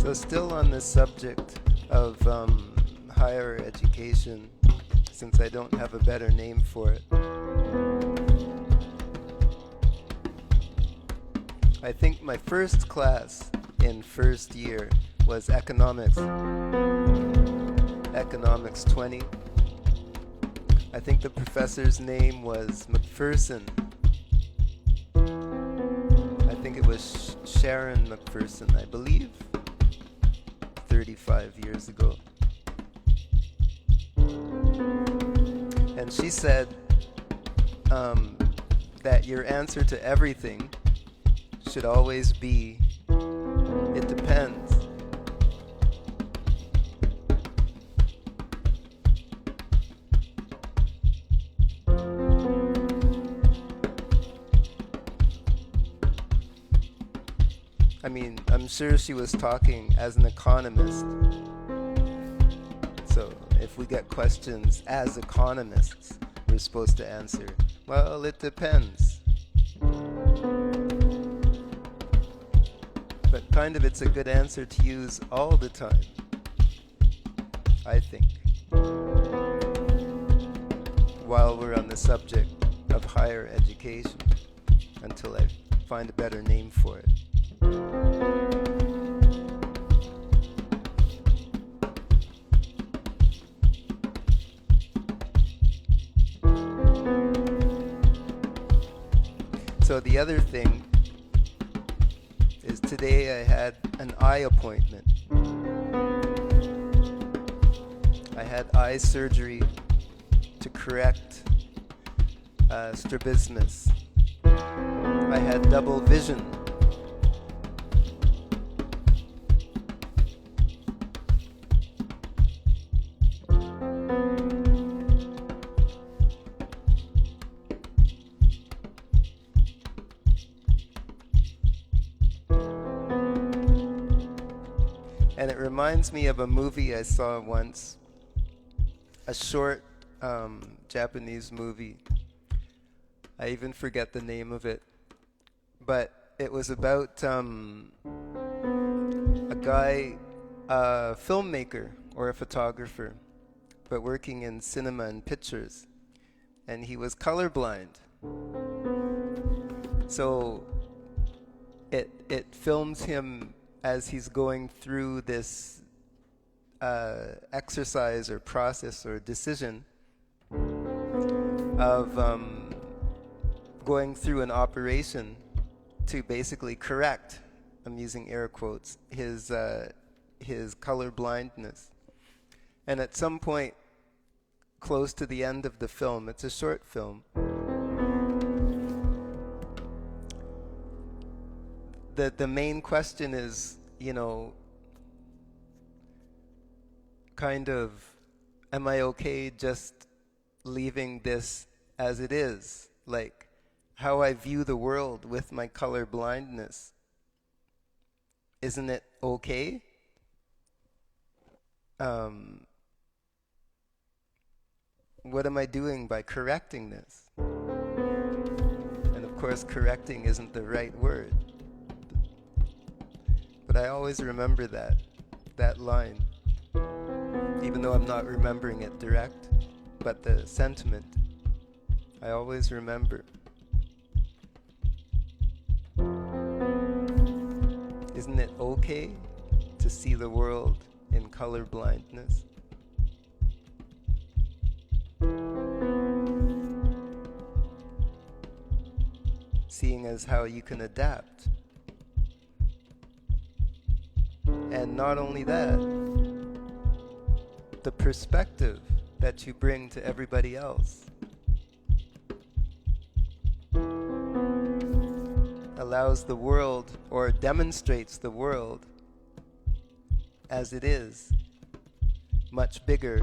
So still on the subject of higher education, since I don't have a better name for it, I think my first class in first year was economics. Economics 20. I think the professor's name was McPherson. I think it was Sharon McPherson, I believe, 35 years ago. And she said that your answer to everything should always be, it depends. I mean, I'm sure she was talking as an economist. So if we get questions as economists, we're supposed to answer, well, it depends. But kind of it's a good answer to use all the time, I think. While we're on the subject of higher education, until I find a better name for it. So the other thing is today I had an eye appointment. I had eye surgery to correct strabismus. I had double vision. And it reminds me of a movie I saw once, a short Japanese movie. I even forget the name of it. But it was about a guy, a filmmaker or a photographer, but working in cinema and pictures. And he was colorblind. So it films him as he's going through this exercise or process or decision of going through an operation to basically correct, I'm using air quotes, his color blindness. And at some point, close to the end of the film, it's a short film, the main question is, you know, kind of, am I okay just leaving this as it is? Like, how I view the world with my color blindness. Isn't it okay? What am I doing by correcting this? And of course, correcting isn't the right word. But I always remember that line, even though I'm not remembering it direct, but the sentiment, I always remember. Isn't it okay to see the world in color blindness? Seeing as how you can adapt. And not only that, the perspective that you bring to everybody else allows the world, or demonstrates the world as it is, much bigger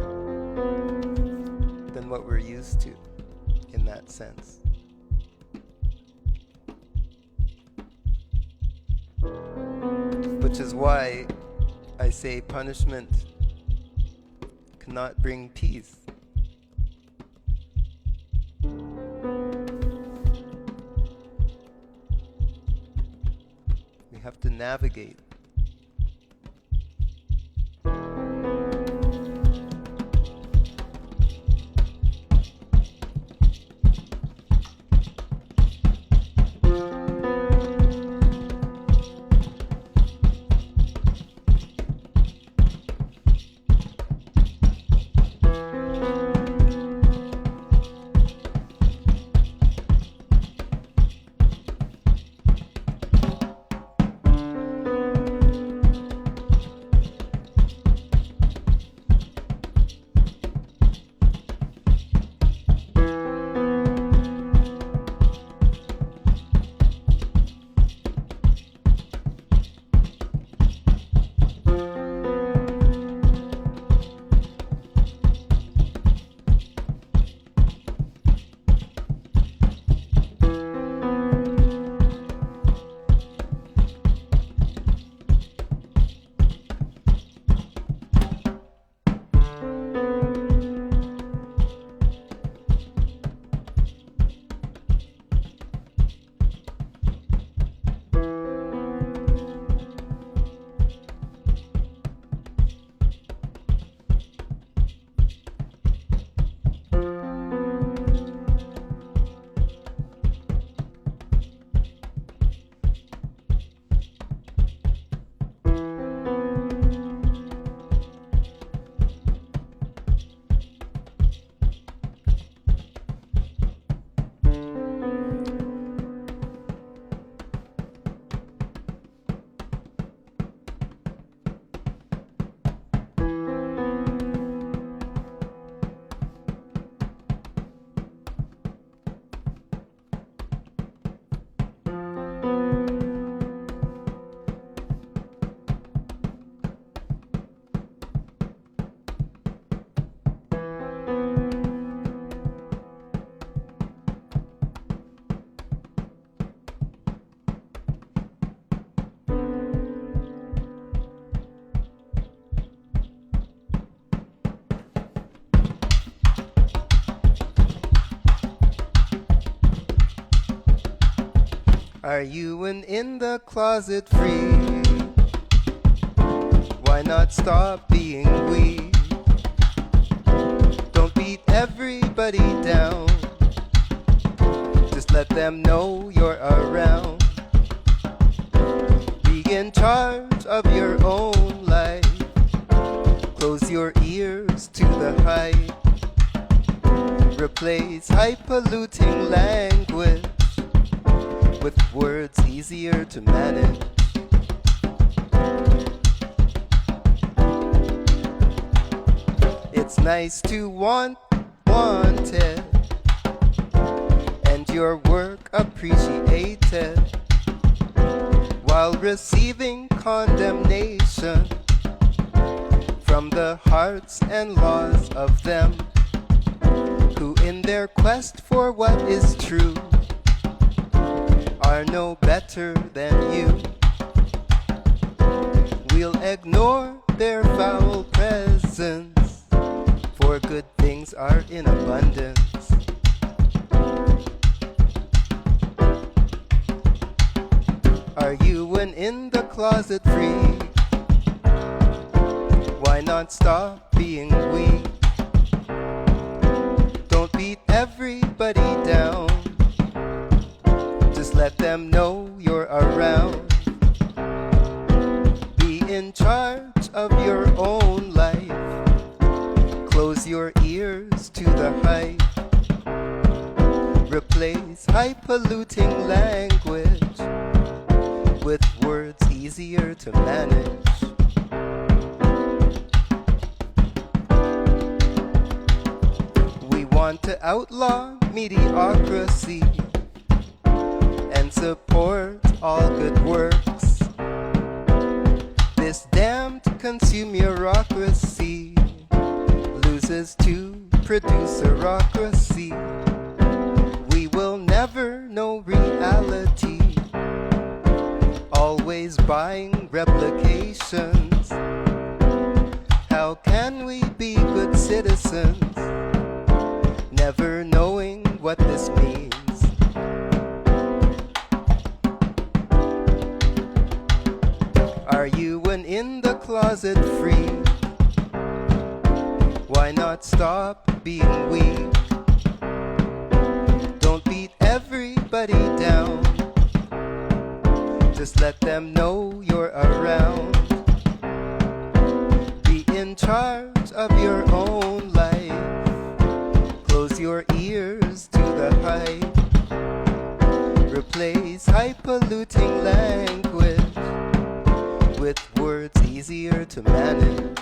than what we're used to in that sense. Which is why I say punishment cannot bring peace. We have to navigate Are you an in the closet free? Why not stop being we? Don't beat everybody down. Just let them know you're around. Be in charge of your own life. Close your ears to the hype. Replace high-polluting language with words easier to manage. It's nice to want wanted and your work appreciated while receiving condemnation from the hearts and laws of them who in their quest for what is true are no better than you. We'll ignore their foul presence, for good things are in abundance. Are you an in the closet freak? Why not stop being weak? Don't beat everybody down. Just let them know you're around. Be in charge of your own life. Close your ears to the hype. Replace high-polluting language with words easier to manage. We want to outlaw mediocrity and support all good works. This damned consumerocracy loses to producerocracy. We will never know reality, always buying replications. How can we be good citizens, never knowing what this means? Are you an in the closet free? Why not stop being weak? Don't beat everybody down. Just let them know you're around. Be in charge of your own life. Close your ears to the hype. Replace high-polluting language with words easier to manage.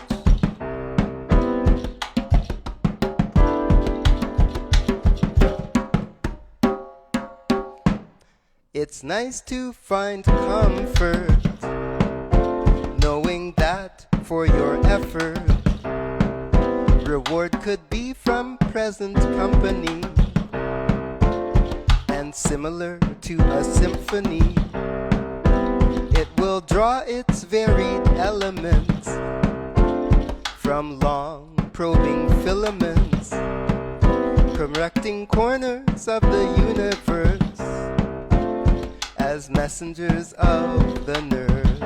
It's nice to find comfort, knowing that for your effort, reward could be from present company, and similar to a symphony, it will draw its varied elements from long probing filaments, correcting corners of the universe as messengers of the nerves.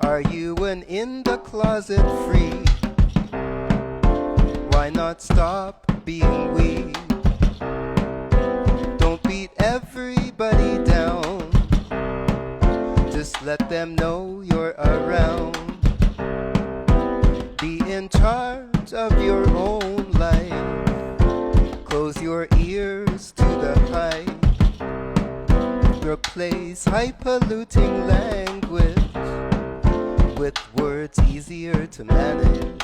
Are you an in the closet free? Why not stop being weak? Don't beat everybody down. Just let them know you're around. Be in charge of your own life. Close your ears to the hype. Replace high-polluting language with words easier to manage.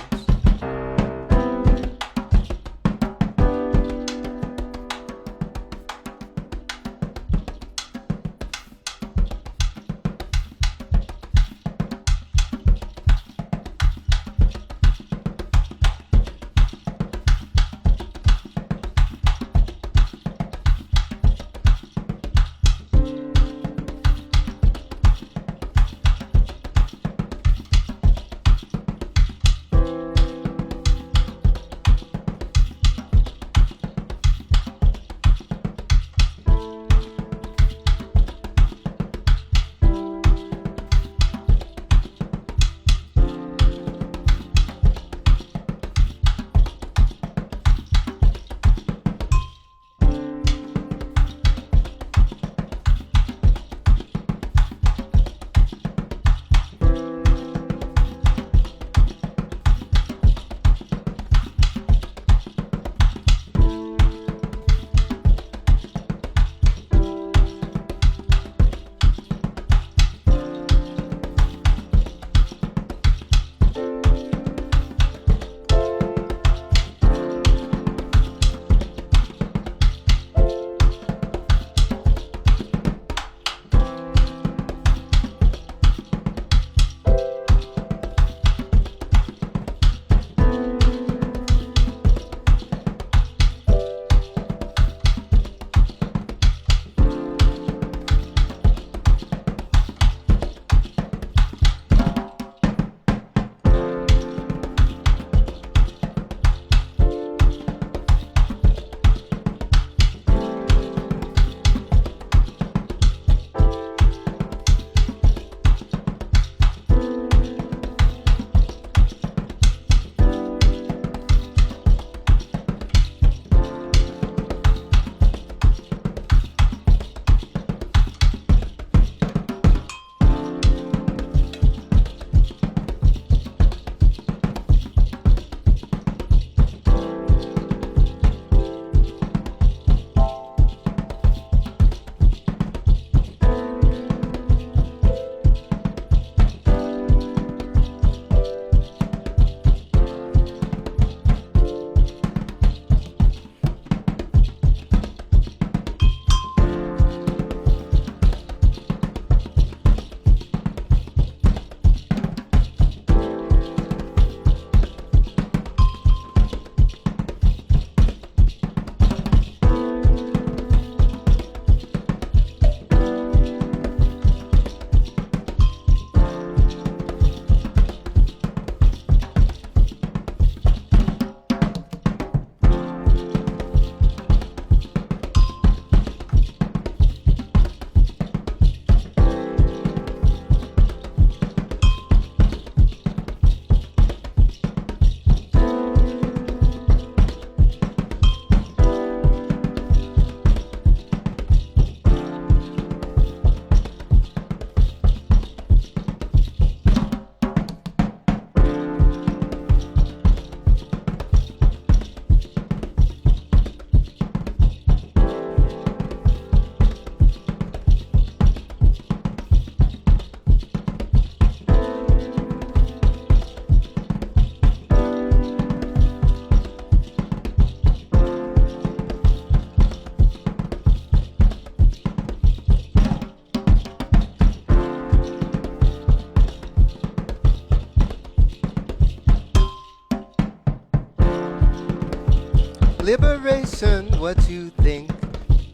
Liberation, what you think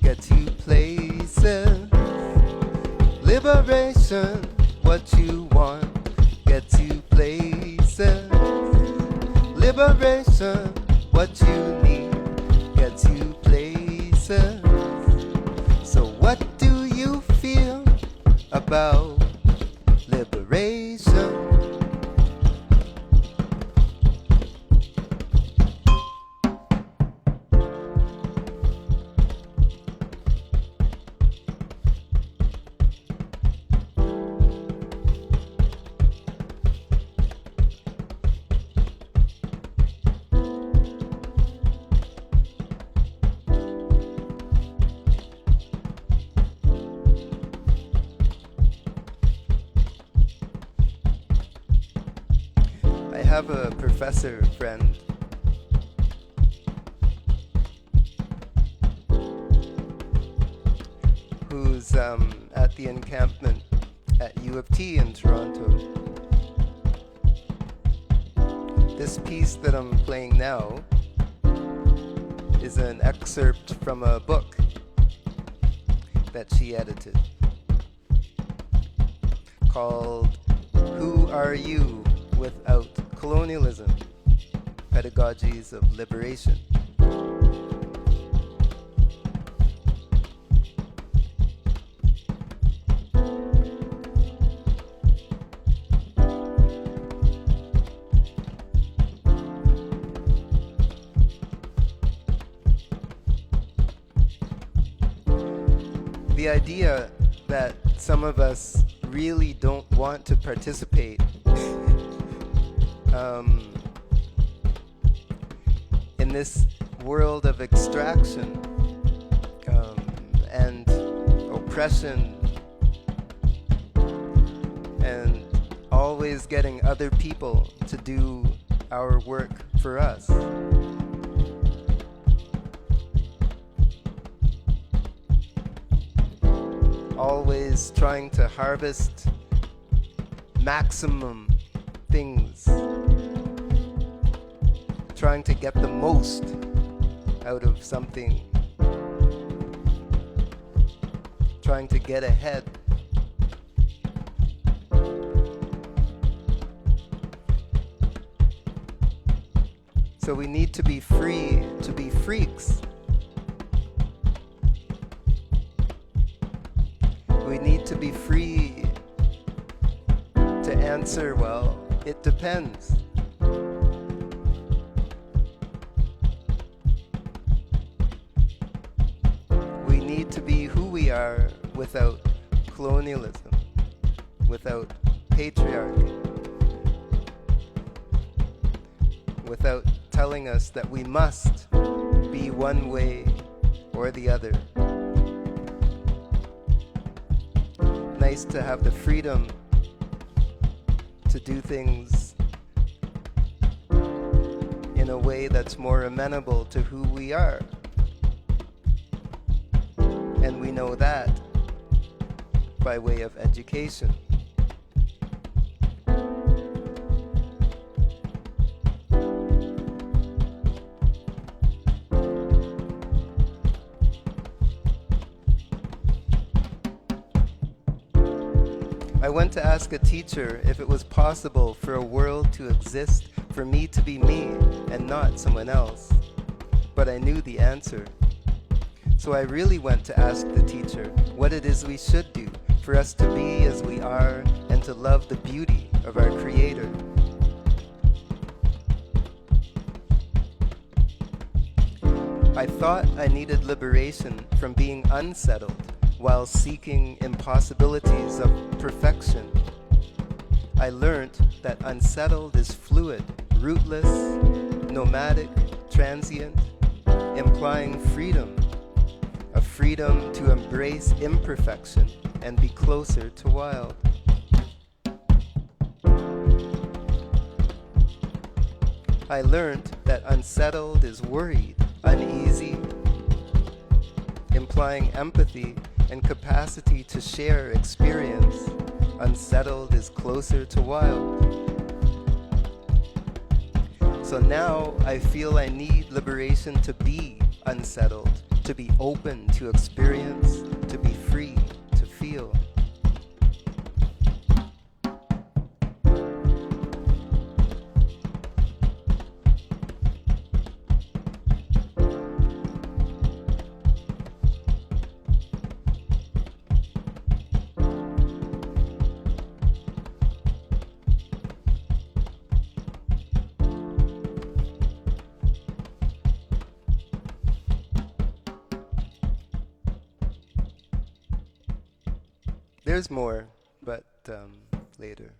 gets you places. Liberation, what you want gets you places. Liberation, what you need gets you places. So what do you feel about liberation? I have a professor friend who's at the encampment at U of T in Toronto. This piece that I'm playing now is an excerpt from a book that she edited called Who Are You Without Colonialism? Pedagogies of Liberation. The idea that some of us really don't want to participate in this world of extraction and oppression and always getting other people to do our work for us. Always trying to harvest maximum things, trying to get the most out of something, trying to get ahead. So we need to be free to be freaks. We need to be free to answer, well, it depends. We need to be who we are without colonialism, without patriarchy, without telling us that we must be one way or the other. Nice to have the freedom to do things in a way that's more amenable to who we are. And we know that by way of education. I went to ask a teacher if it was possible for a world to exist for me to be me and not someone else. But I knew the answer. So I really went to ask the teacher what it is we should do for us to be as we are and to love the beauty of our Creator. I thought I needed liberation from being unsettled while seeking impossibilities of perfection. I learned that unsettled is fluid, rootless, nomadic, transient, implying freedom, a freedom to embrace imperfection and be closer to wild. I learned that unsettled is worried, uneasy, implying empathy and capacity to share experience. Unsettled is closer to wild. So now I feel I need liberation to be unsettled, to be open to experience, to be free to feel. There's more, but later.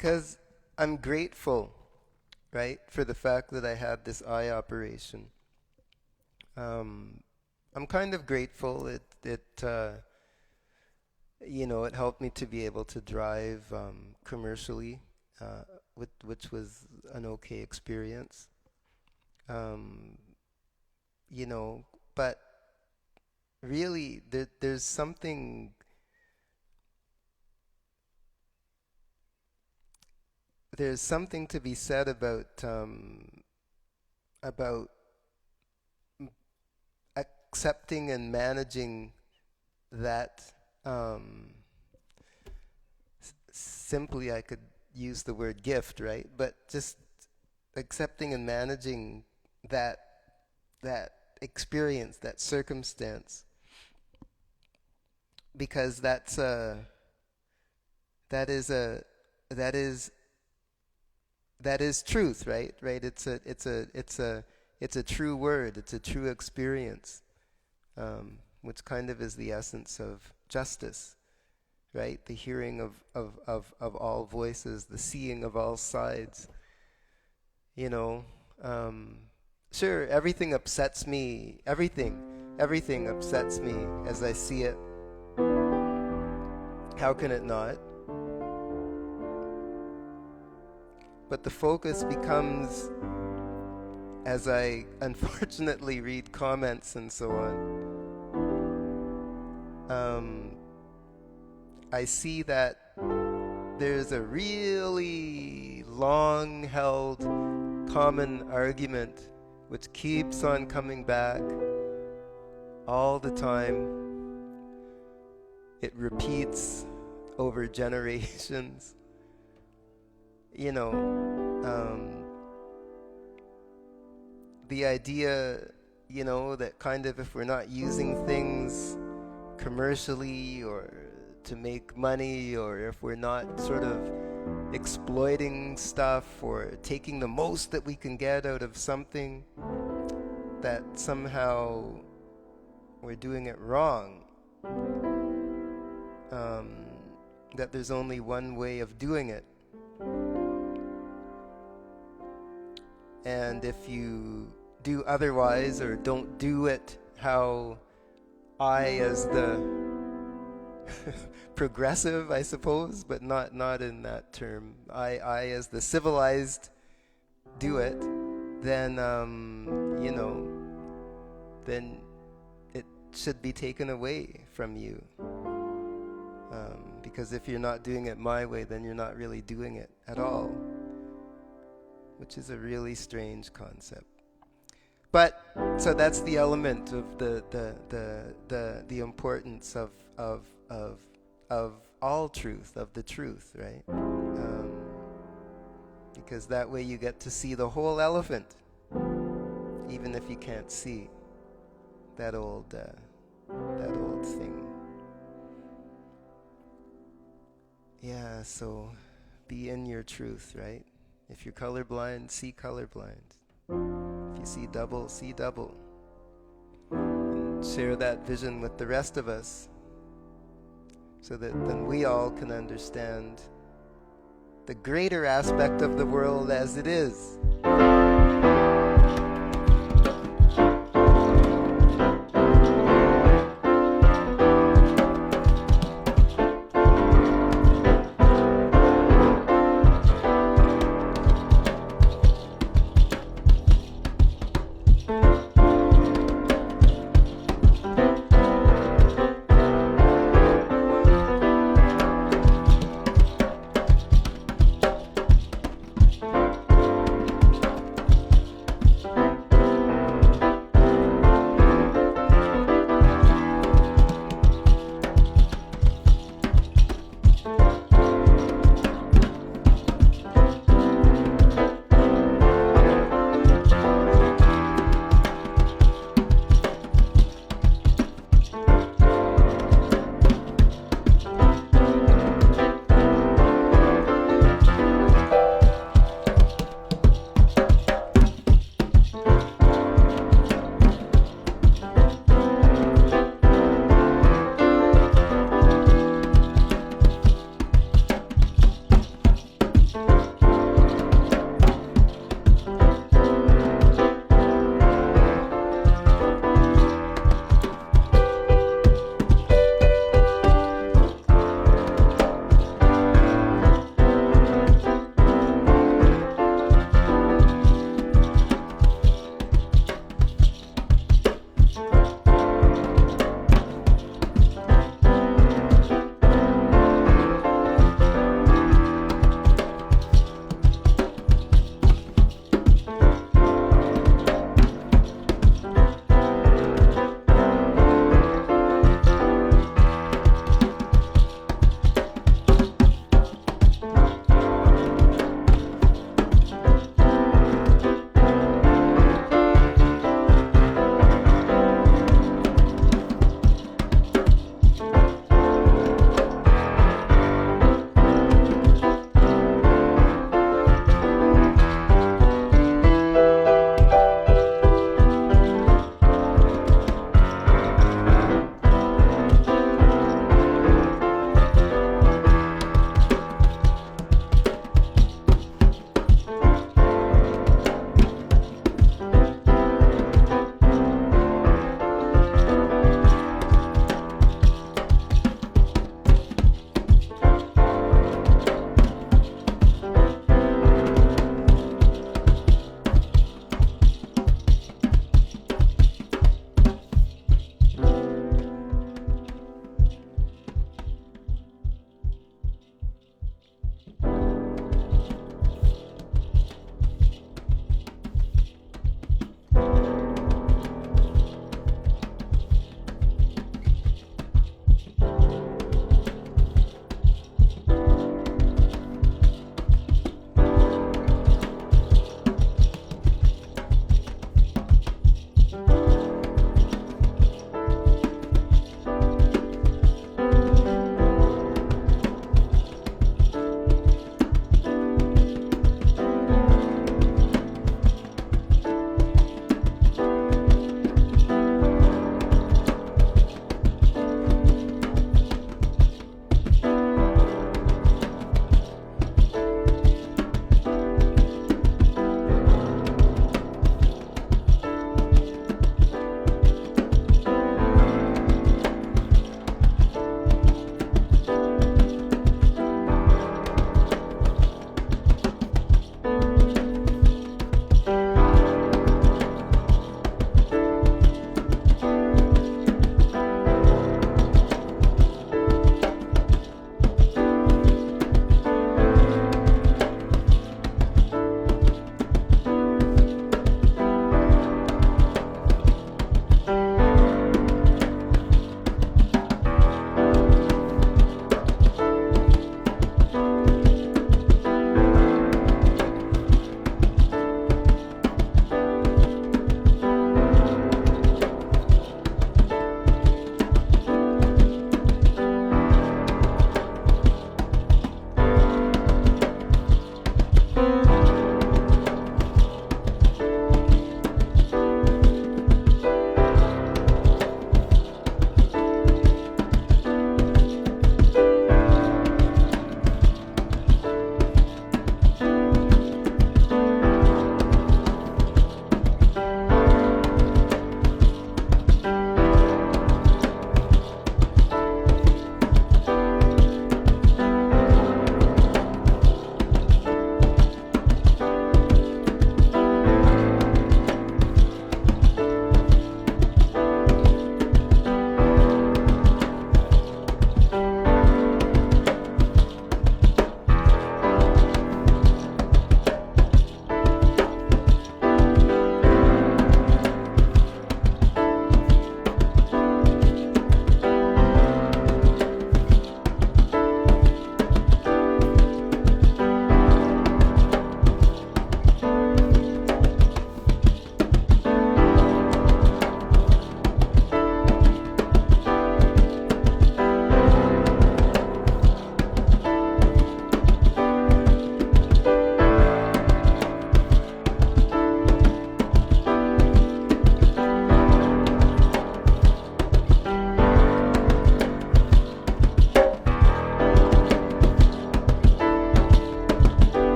Because I'm grateful, right, for the fact that I had this eye operation. I'm kind of grateful. It helped me to be able to drive commercially, which was an okay experience. Um, but really, there's something. There's something to be said about accepting and managing that. Simply, I could use the word gift, right? But just accepting and managing that experience, that circumstance, because that is truth, right? Right? It's a true word. It's a true experience, which kind of is the essence of justice, right? The hearing of all voices, the seeing of all sides. Sure, everything upsets me. Everything upsets me as I see it. How can it not? But the focus becomes, as I unfortunately read comments and so on, I see that there's a really long-held common argument which keeps on coming back all the time. It repeats over generations. The idea, that kind of if we're not using things commercially or to make money, or if we're not sort of exploiting stuff or taking the most that we can get out of something, that somehow we're doing it wrong. That there's only one way of doing it. And if you do otherwise or don't do it how I, as the progressive, I suppose, but not in that term, I as the civilized do it, then then it should be taken away from you. Because if you're not doing it my way, then you're not really doing it at all, which is a really strange concept. But so that's the element of the importance of all truth, of the truth, right? Because that way you get to see the whole elephant, even if you can't see that old thing. Yeah, so be in your truth, right? If you're colorblind, see colorblind. If you see double, see double. And share that vision with the rest of us, so that then we all can understand the greater aspect of the world as it is.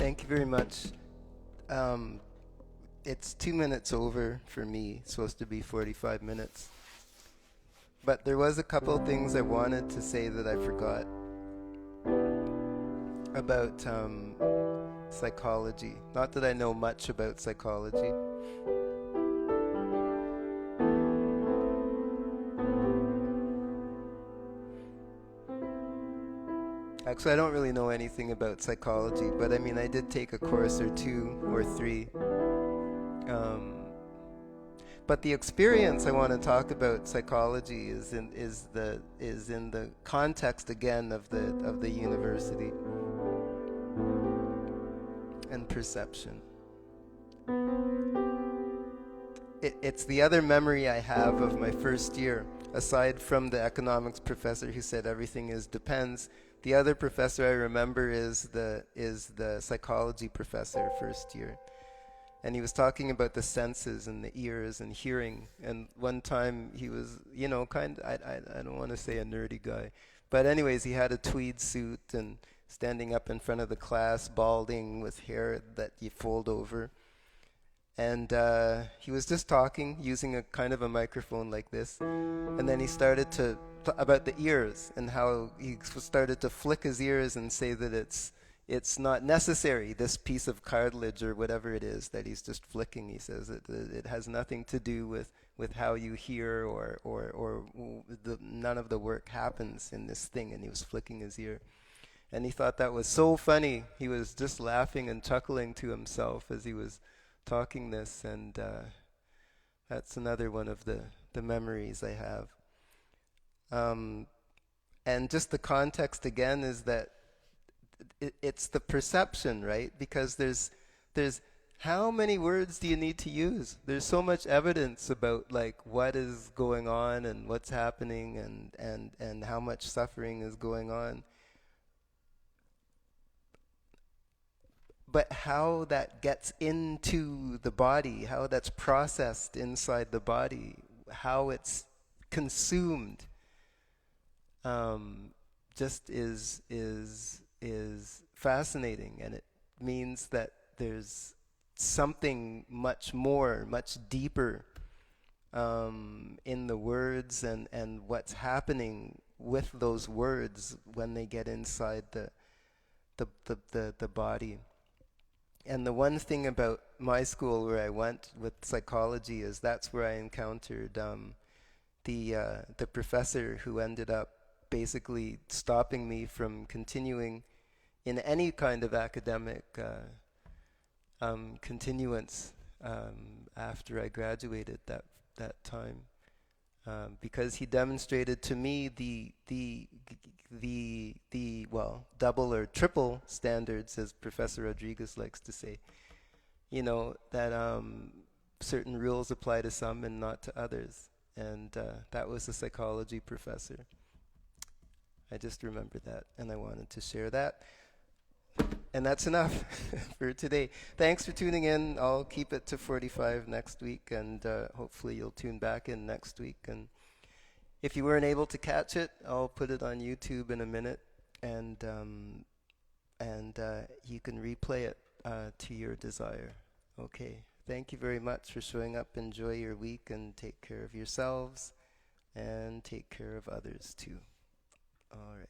Thank you very much. Um, it's 2 minutes over for me. It's supposed to be 45 minutes. But there was a couple things I wanted to say that I forgot about psychology. Not that I know much about psychology. Actually, I don't really know anything about psychology, but I mean, I did take a course or two or three. Um, but the experience I want to talk about psychology is in the context again of the university and perception. It's the other memory I have of my first year, aside from the economics professor who said everything is depends. The other professor I remember is the psychology professor first year. And he was talking about the senses and the ears and hearing. And one time he was, I don't want to say a nerdy guy, but anyways, he had a tweed suit and standing up in front of the class, balding with hair that you fold over. And he was just talking, using a kind of a microphone like this. And then he started to about the ears and how he started to flick his ears and say that it's not necessary, this piece of cartilage or whatever it is that he's just flicking. He says it has nothing to do with how you hear or none of the work happens in this thing. And he was flicking his ear. And he thought that was so funny. He was just laughing and chuckling to himself as he was talking this, and that's another one of the memories I have. And just the context again is that it's the perception, right? Because there's how many words do you need to use? There's so much evidence about like what is going on and what's happening and how much suffering is going on. But how that gets into the body, how that's processed inside the body, how it's consumed, just is fascinating, and it means that there's something much more, much deeper in the words and what's happening with those words when they get inside the body. And the one thing about my school where I went with psychology is that's where I encountered the professor who ended up basically stopping me from continuing in any kind of academic continuance after I graduated that time, because he demonstrated to me the double or triple standards, as Professor Rodriguez likes to say. That certain rules apply to some and not to others, and that was a psychology professor. I just remembered that, and I wanted to share that. And that's enough for today. Thanks for tuning in. I'll keep it to 45 next week, and hopefully you'll tune back in next week. And if you weren't able to catch it, I'll put it on YouTube in a minute, and you can replay it to your desire. Okay. Thank you very much for showing up. Enjoy your week, and take care of yourselves, and take care of others too. All right.